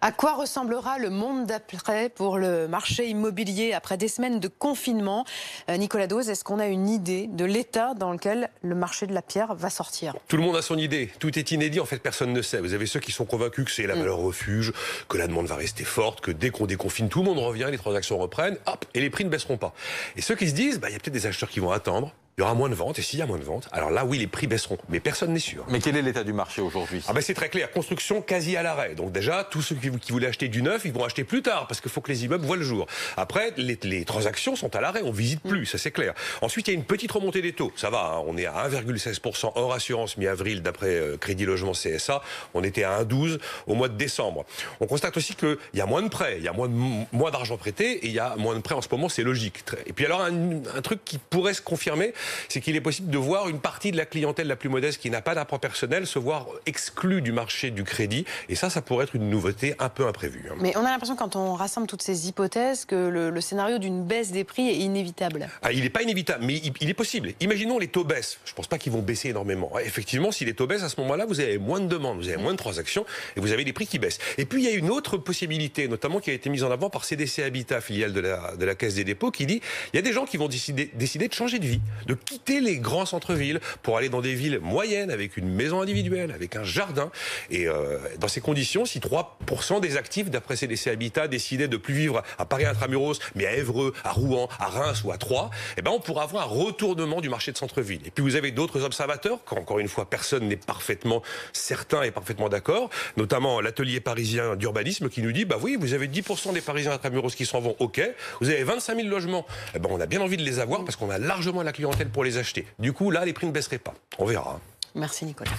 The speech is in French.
À quoi ressemblera le monde d'après pour le marché immobilier après des semaines de confinement? Nicolas Dose, est-ce qu'on a une idée de l'état dans lequel le marché de la pierre va sortir? Tout le monde a son idée. Tout est inédit. En fait, personne ne sait. Vous avez ceux qui sont convaincus que c'est la valeur refuge, que la demande va rester forte, que dès qu'on déconfine, tout le monde revient, les transactions reprennent, hop, et les prix ne baisseront pas. Et ceux qui se disent, il y a peut-être des acheteurs qui vont attendre. Il y aura moins de ventes, et s'il y a moins de ventes, alors là, oui, les prix baisseront. Mais personne n'est sûr. Mais quel est l'état du marché aujourd'hui? C'est très clair. Construction quasi à l'arrêt. Donc déjà, tous ceux qui voulaient acheter du neuf, ils vont acheter plus tard, parce qu'il faut que les immeubles voient le jour. Après, les transactions sont à l'arrêt. On visite plus, ça c'est clair. Ensuite, il y a une petite remontée des taux. Ça va, hein, on est à 1,16% hors assurance mi-avril, d'après Crédit Logement CSA. On était à 1,12 au mois de décembre. On constate aussi qu'il y a moins de prêts, il y a moins d'argent prêté, et il y a moins de prêts en ce moment, c'est logique. Et puis alors, un truc qui pourrait se confirmer, c'est qu'il est possible de voir une partie de la clientèle la plus modeste qui n'a pas d'apport personnel se voir exclue du marché du crédit. Et ça pourrait être une nouveauté un peu imprévue. Mais on a l'impression, quand on rassemble toutes ces hypothèses, que le scénario d'une baisse des prix est inévitable. Il n'est pas inévitable, mais il est possible. Imaginons les taux baissent. Je ne pense pas qu'ils vont baisser énormément. Effectivement, si les taux baissent, à ce moment-là, vous avez moins de demandes, vous avez moins de transactions et vous avez des prix qui baissent. Et puis, il y a une autre possibilité, notamment qui a été mise en avant par CDC Habitat, filiale de la Caisse des dépôts, qui dit il y a des gens qui vont décider de changer de vie, de quitter les grands centre-ville pour aller dans des villes moyennes avec une maison individuelle, avec un jardin. Et dans ces conditions, si 3% des actifs, d'après CDC Habitat, décidaient de plus vivre à Paris intramuros, mais à Évreux, à Rouen, à Reims ou à Troyes, on pourra avoir un retournement du marché de centre-ville. Et puis vous avez d'autres observateurs, quand encore une fois personne n'est parfaitement certain et parfaitement d'accord, notamment l'atelier parisien d'urbanisme qui nous dit, oui, vous avez 10% des Parisiens intramuros qui s'en vont, ok, vous avez 25 000 logements, on a bien envie de les avoir parce qu'on a largement la clientèle pour les acheter. Du coup, là, les prix ne baisseraient pas. On verra. Merci Nicolas.